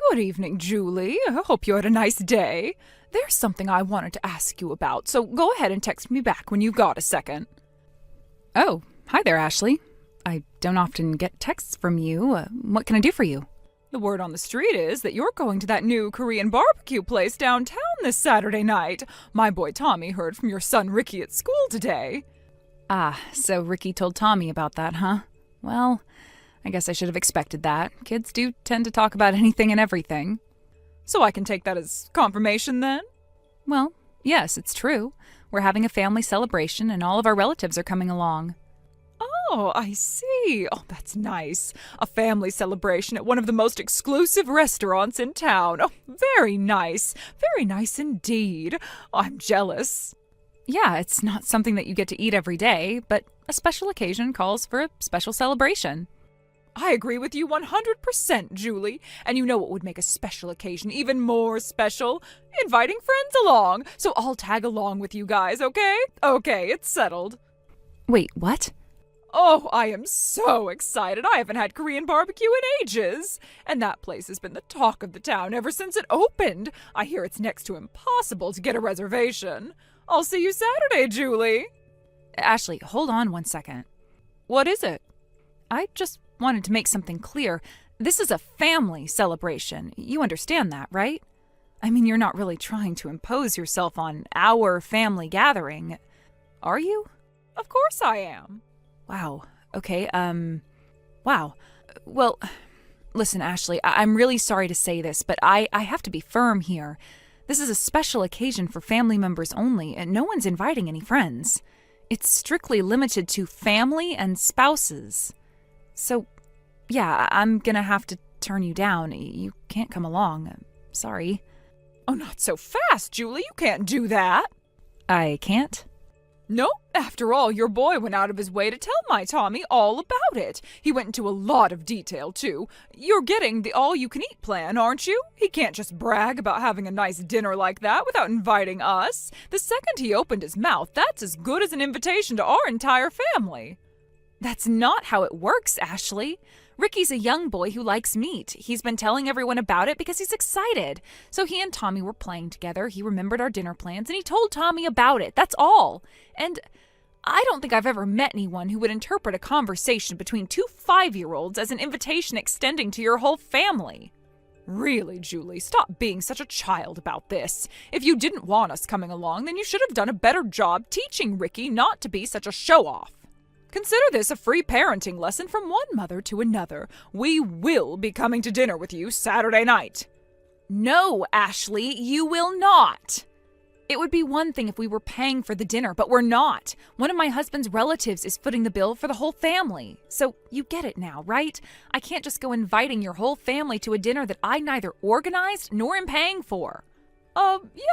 Good evening, Julie. I hope you had a nice day. There's something I wanted to ask you about, so go ahead and text me back when you've got a second. Oh, hi there, Ashley. I don't often get texts from you. What can I do for you? The word on the street is that you're going to that new Korean barbecue place downtown this Saturday night. My boy Tommy heard from your son Ricky at school today. Ah, so Ricky told Tommy about that, huh? Well, I guess I should have expected that. Kids do tend to talk about anything and everything. So I can take that as confirmation then? Well, yes, it's true. We're having a family celebration and all of our relatives are coming along. Oh, I see. Oh, that's nice. A family celebration at one of the most exclusive restaurants in town. Oh, very nice. Very nice indeed. I'm jealous. Yeah, it's not something that you get to eat every day, but a special occasion calls for a special celebration. I agree with you 100%, Julie. And you know what would make a special occasion even more special? Inviting friends along. So I'll tag along with you guys, okay? Okay, it's settled. Wait, what? Oh, I am so excited. I haven't had Korean barbecue in ages. And that place has been the talk of the town ever since it opened. I hear it's next to impossible to get a reservation. I'll see you Saturday, Julie. Ashley, hold on one second. What is it? I just wanted to make something clear. This is a family celebration. You understand that, right? I mean, you're not really trying to impose yourself on our family gathering, are you? Of course I am. Wow. Okay, wow. Well, listen, Ashley, I'm really sorry to say this, but I have to be firm here. This is a special occasion for family members only, and no one's inviting any friends. It's strictly limited to family and spouses. So, yeah, I'm gonna have to turn you down. You can't come along. Sorry. Oh, not so fast, Julie. You can't do that. I can't? Nope. After all, your boy went out of his way to tell my Tommy all about it. He went into a lot of detail, too. You're getting the all-you-can-eat plan, aren't you? He can't just brag about having a nice dinner like that without inviting us. The second he opened his mouth, that's as good as an invitation to our entire family. That's not how it works, Ashley. Ricky's a young boy who likes meat. He's been telling everyone about it because he's excited. So he and Tommy were playing together. He remembered our dinner plans and he told Tommy about it. That's all. And I don't think I've ever met anyone who would interpret a conversation between two 5-year-olds as an invitation extending to your whole family. Really, Julie, stop being such a child about this. If you didn't want us coming along, then you should have done a better job teaching Ricky not to be such a show-off. Consider this a free parenting lesson from one mother to another. We will be coming to dinner with you Saturday night. No, Ashley, you will not. It would be one thing if we were paying for the dinner, but we're not. One of my husband's relatives is footing the bill for the whole family. So you get it now, right? I can't just go inviting your whole family to a dinner that I neither organized nor am paying for.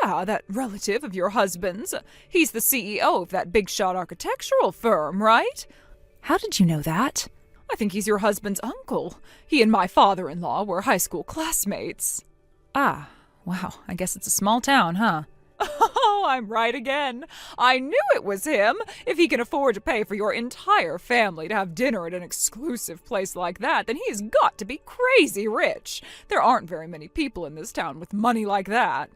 Yeah, that relative of your husband's. He's the CEO of that big-shot architectural firm, right? How did you know that? I think he's your husband's uncle. He and my father-in-law were high school classmates. Ah, wow, I guess it's a small town, huh? Oh, I'm right again. I knew it was him. If he can afford to pay for your entire family to have dinner at an exclusive place like that, then he's got to be crazy rich. There aren't very many people in this town with money like that.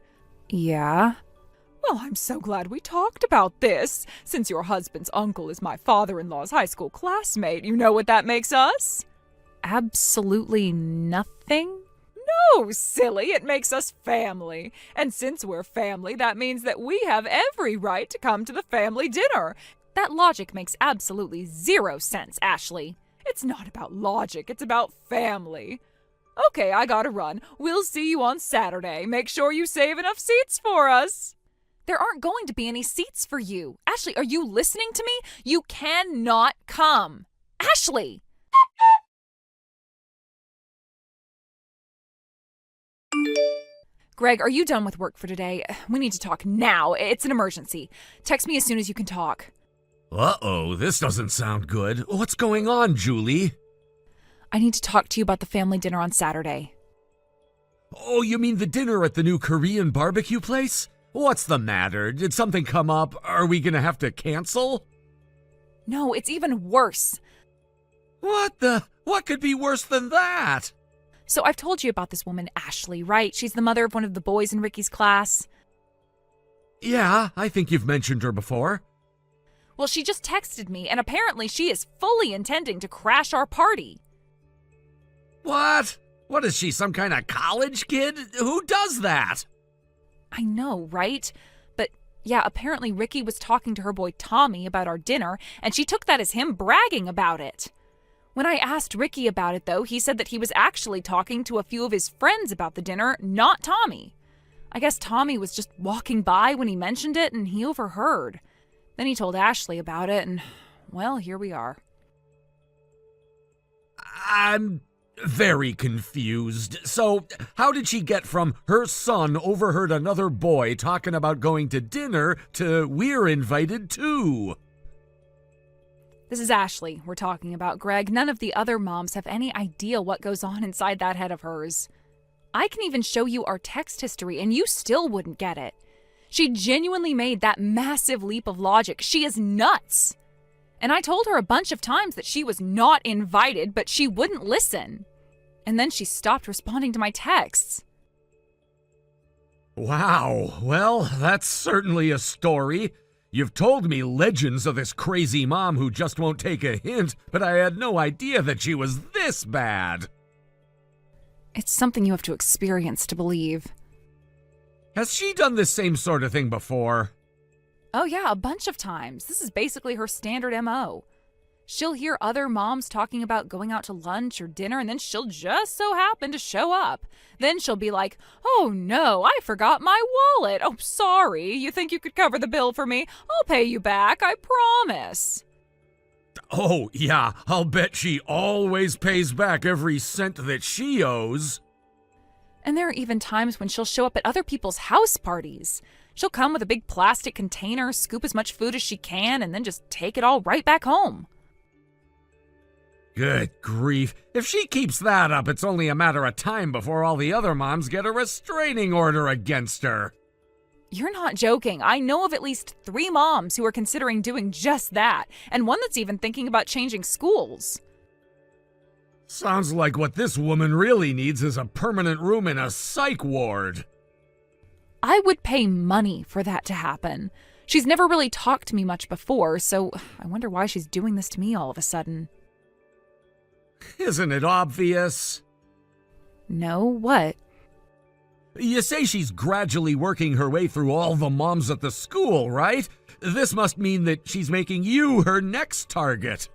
Yeah? Well, I'm so glad we talked about this. Since your husband's uncle is my father-in-law's high school classmate, you know what that makes us? Absolutely nothing? No, silly, it makes us family. And since we're family, that means that we have every right to come to the family dinner. That logic makes absolutely zero sense, Ashley. It's not about logic, it's about family. Okay, I gotta run. We'll see you on Saturday. Make sure you save enough seats for us. There aren't going to be any seats for you. Ashley, are you listening to me? You cannot come. Ashley! Greg, are you done with work for today? We need to talk now. It's an emergency. Text me as soon as you can talk. Uh-oh, this doesn't sound good. What's going on, Julie? I need to talk to you about the family dinner on Saturday. Oh, you mean the dinner at the new Korean barbecue place? What's the matter? Did something come up? Are we gonna have to cancel? No, it's even worse. What could be worse than that? So I've told you about this woman, Ashley, right? She's the mother of one of the boys in Ricky's class. Yeah, I think you've mentioned her before. Well, she just texted me, and apparently she is fully intending to crash our party. What? What is she, some kind of college kid? Who does that? I know, right? But yeah, apparently Ricky was talking to her boy Tommy about our dinner, and she took that as him bragging about it. When I asked Ricky about it, though, he said that he was actually talking to a few of his friends about the dinner, not Tommy. I guess Tommy was just walking by when he mentioned it, and he overheard. Then he told Ashley about it, and, well, here we are. I'm very confused. So, how did she get from her son overheard another boy talking about going to dinner to we're invited too? This is Ashley we're talking about, Greg. None of the other moms have any idea what goes on inside that head of hers. I can even show you our text history, and you still wouldn't get it. She genuinely made that massive leap of logic. She is nuts. And I told her a bunch of times that she was not invited, but she wouldn't listen. And then she stopped responding to my texts. Wow, well, that's certainly a story. You've told me legends of this crazy mom who just won't take a hint, but I had no idea that she was this bad. It's something you have to experience to believe. Has she done this same sort of thing before? Oh yeah, a bunch of times. This is basically her standard MO. She'll hear other moms talking about going out to lunch or dinner, and then she'll just so happen to show up. Then she'll be like, "Oh no, I forgot my wallet. Oh, sorry. You think you could cover the bill for me? I'll pay you back, I promise." Oh, yeah, I'll bet she always pays back every cent that she owes. And there are even times when she'll show up at other people's house parties. She'll come with a big plastic container, scoop as much food as she can, and then just take it all right back home. Good grief. If she keeps that up, it's only a matter of time before all the other moms get a restraining order against her. You're not joking. I know of at least 3 moms who are considering doing just that, and one that's even thinking about changing schools. Sounds like what this woman really needs is a permanent room in a psych ward. I would pay money for that to happen. She's never really talked to me much before, so I wonder why she's doing this to me all of a sudden. Isn't it obvious? No, what? You say she's gradually working her way through all the moms at the school, right? This must mean that she's making you her next target.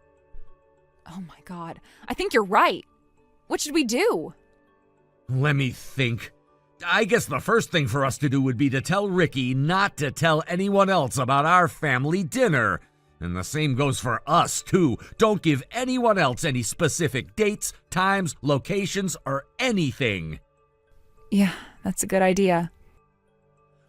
Oh my god, I think you're right. What should we do? Let me think. I guess the first thing for us to do would be to tell Ricky not to tell anyone else about our family dinner. And the same goes for us, too. Don't give anyone else any specific dates, times, locations, or anything. Yeah, that's a good idea.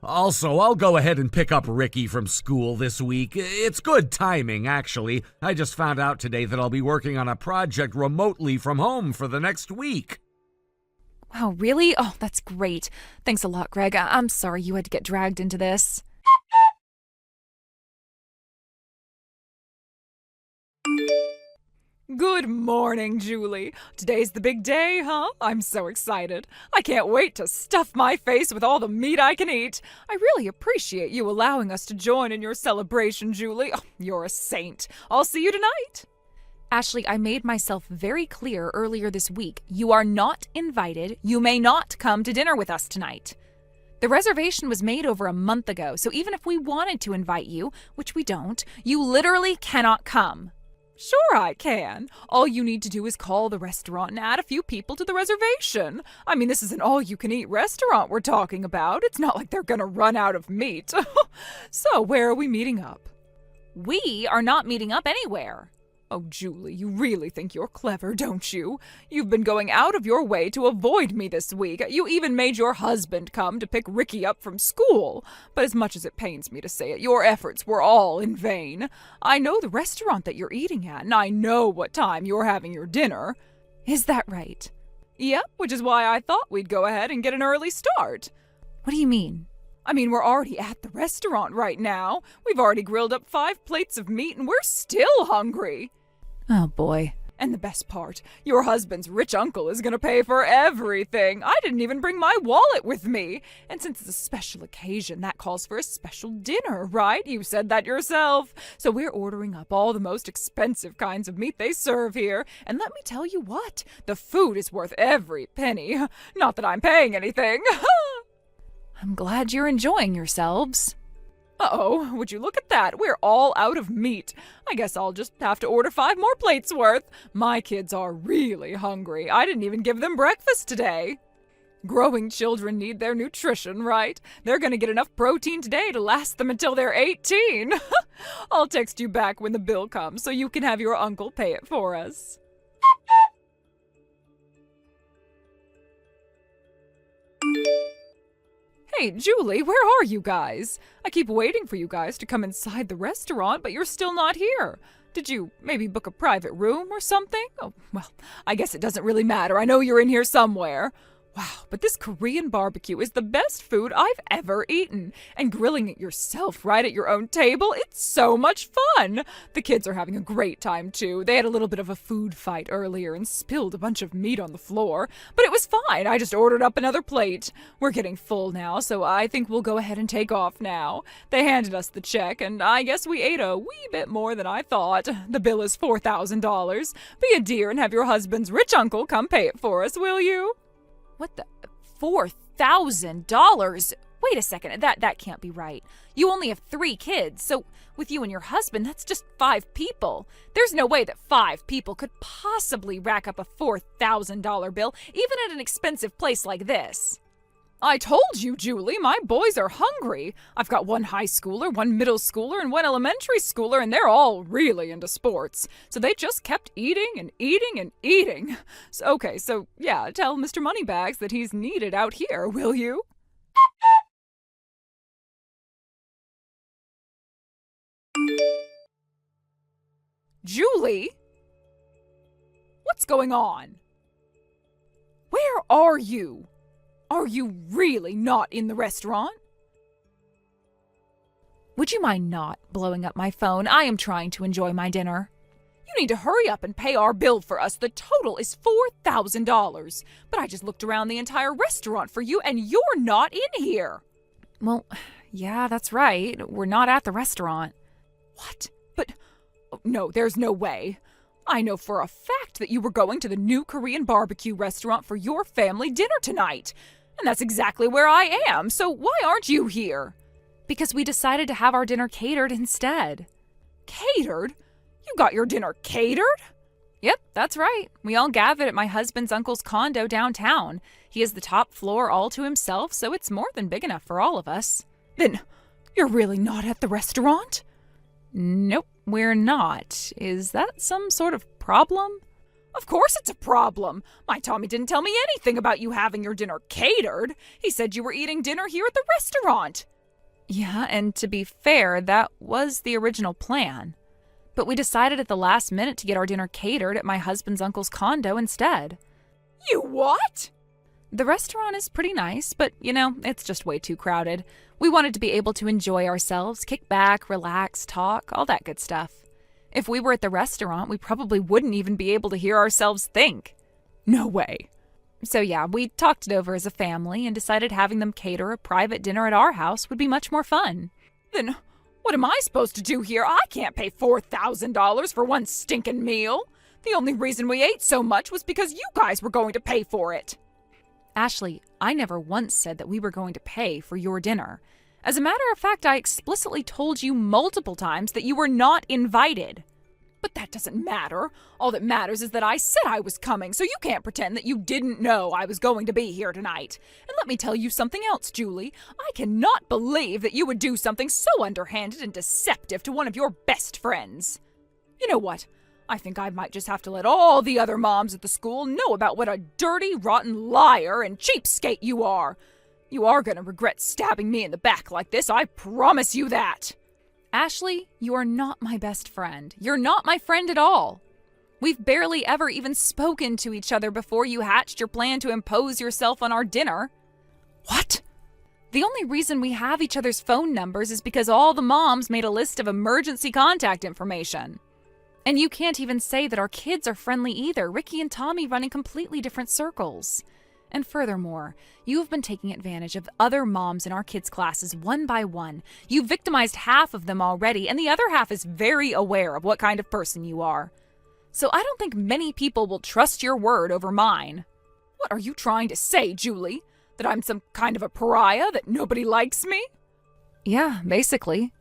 Also, I'll go ahead and pick up Ricky from school this week. It's good timing, actually. I just found out today that I'll be working on a project remotely from home for the next week. Wow, really? Oh, that's great. Thanks a lot, Greg. I'm sorry you had to get dragged into this. Good morning, Julie. Today's the big day, huh? I'm so excited. I can't wait to stuff my face with all the meat I can eat. I really appreciate you allowing us to join in your celebration, Julie. Oh, you're a saint. I'll see you tonight. Ashley, I made myself very clear earlier this week. You are not invited. You may not come to dinner with us tonight. The reservation was made over a month ago, so even if we wanted to invite you, which we don't, you literally cannot come. Sure I can. All you need to do is call the restaurant and add a few people to the reservation. I mean, this is an all-you-can-eat restaurant we're talking about. It's not like they're gonna run out of meat. So, where are we meeting up? We are not meeting up anywhere. Oh, Julie, you really think you're clever, don't you? You've been going out of your way to avoid me this week. You even made your husband come to pick Ricky up from school. But as much as it pains me to say it, your efforts were all in vain. I know the restaurant that you're eating at, and I know what time you're having your dinner. Is that right? Yep, which is why I thought we'd go ahead and get an early start. What do you mean? I mean, we're already at the restaurant right now. We've already grilled up 5 plates of meat, and we're still hungry. Oh, boy. And the best part, your husband's rich uncle is gonna pay for everything. I didn't even bring my wallet with me. And since it's a special occasion, that calls for a special dinner, right? You said that yourself. So we're ordering up all the most expensive kinds of meat they serve here. And let me tell you what, the food is worth every penny. Not that I'm paying anything. I'm glad you're enjoying yourselves. Uh-oh, would you look at that? We're all out of meat. I guess I'll just have to order 5 more plates worth. My kids are really hungry. I didn't even give them breakfast today. Growing children need their nutrition, right? They're gonna get enough protein today to last them until they're 18. I'll text you back when the bill comes so you can have your uncle pay it for us. Hey, Julie, where are you guys? I keep waiting for you guys to come inside the restaurant, but you're still not here. Did you maybe book a private room or something? Oh, well, I guess it doesn't really matter. I know you're in here somewhere. Wow, but this Korean barbecue is the best food I've ever eaten. And grilling it yourself right at your own table, it's so much fun. The kids are having a great time, too. They had a little bit of a food fight earlier and spilled a bunch of meat on the floor. But it was fine. I just ordered up another plate. We're getting full now, so I think we'll go ahead and take off now. They handed us the check, and I guess we ate a wee bit more than I thought. The bill is $4,000. Be a dear and have your husband's rich uncle come pay it for us, will you? What the? $4,000? Wait a second, that can't be right. You only have 3 kids, so with you and your husband, that's just 5 people. There's no way that 5 people could possibly rack up a $4,000 bill, even at an expensive place like this. I told you, Julie, my boys are hungry. I've got 1 high schooler, 1 middle schooler, and 1 elementary schooler, and they're all really into sports. So they just kept eating and eating and eating. So yeah, tell Mr. Moneybags that he's needed out here, will you? Julie? What's going on? Where are you? Are you really not in the restaurant? Would you mind not blowing up my phone? I am trying to enjoy my dinner. You need to hurry up and pay our bill for us. The total is $4,000. But I just looked around the entire restaurant for you, and you're not in here. Well, yeah, that's right. We're not at the restaurant. What? But no, there's no way. I know for a fact that you were going to the new Korean barbecue restaurant for your family dinner tonight. And that's exactly where I am, so why aren't you here? Because we decided to have our dinner catered instead. Catered? You got your dinner catered? Yep, that's right. We all gathered at my husband's uncle's condo downtown. He has the top floor all to himself, so it's more than big enough for all of us. Then, you're really not at the restaurant? Nope, we're not. Is that some sort of problem? Of course it's a problem. My Tommy didn't tell me anything about you having your dinner catered. He said you were eating dinner here at the restaurant. Yeah, and to be fair, that was the original plan. But we decided at the last minute to get our dinner catered at my husband's uncle's condo instead. You what? The restaurant is pretty nice, but, it's just way too crowded. We wanted to be able to enjoy ourselves, kick back, relax, talk, all that good stuff. If we were at the restaurant, we probably wouldn't even be able to hear ourselves think. No way. So yeah, we talked it over as a family and decided having them cater a private dinner at our house would be much more fun. Then what am I supposed to do here? I can't pay $4,000 for one stinking meal. The only reason we ate so much was because you guys were going to pay for it. Ashley, I never once said that we were going to pay for your dinner. As a matter of fact, I explicitly told you multiple times that you were not invited. But that doesn't matter. All that matters is that I said I was coming, so you can't pretend that you didn't know I was going to be here tonight. And let me tell you something else, Julie. I cannot believe that you would do something so underhanded and deceptive to one of your best friends. You know what? I think I might just have to let all the other moms at the school know about what a dirty, rotten liar and cheapskate you are. You are going to regret stabbing me in the back like this, I promise you that. Ashley, you are not my best friend. You're not my friend at all. We've barely ever even spoken to each other before you hatched your plan to impose yourself on our dinner. What? The only reason we have each other's phone numbers is because all the moms made a list of emergency contact information. And you can't even say that our kids are friendly either. Ricky and Tommy run in completely different circles. And furthermore, you have been taking advantage of other moms in our kids' classes one by one. You've victimized half of them already, and the other half is very aware of what kind of person you are. So I don't think many people will trust your word over mine. What are you trying to say, Julie? That I'm some kind of a pariah, that nobody likes me? Yeah, basically.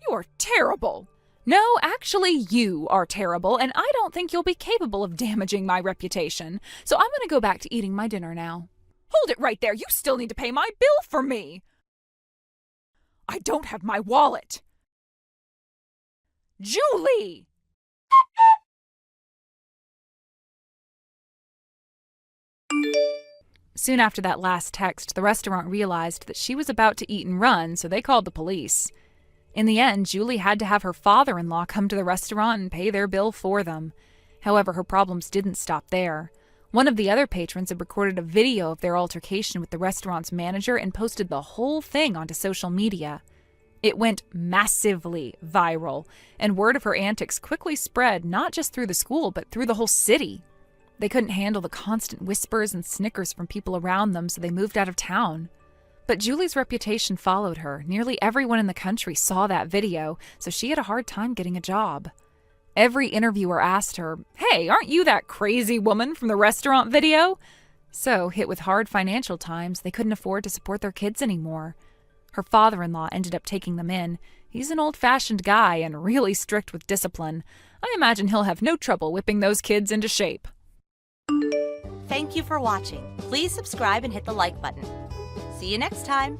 You are terrible. No, actually, you are terrible, and I don't think you'll be capable of damaging my reputation. So I'm going to go back to eating my dinner now. Hold it right there. You still need to pay my bill for me. I don't have my wallet. Julie! Soon after that last text, the restaurant realized that she was about to eat and run, so they called the police. In the end, Julie had to have her father-in-law come to the restaurant and pay their bill for them. However, her problems didn't stop there. One of the other patrons had recorded a video of their altercation with the restaurant's manager and posted the whole thing onto social media. It went massively viral, and word of her antics quickly spread not just through the school, but through the whole city. They couldn't handle the constant whispers and snickers from people around them, so they moved out of town. But Julie's reputation followed her. Nearly everyone in the country saw that video, so she had a hard time getting a job. Every interviewer asked her, "Hey, aren't you that crazy woman from the restaurant video?" So, hit with hard financial times, they couldn't afford to support their kids anymore. Her father-in-law ended up taking them in. He's an old-fashioned guy and really strict with discipline. I imagine he'll have no trouble whipping those kids into shape. Thank you for watching. Please subscribe and hit the like button. See you next time.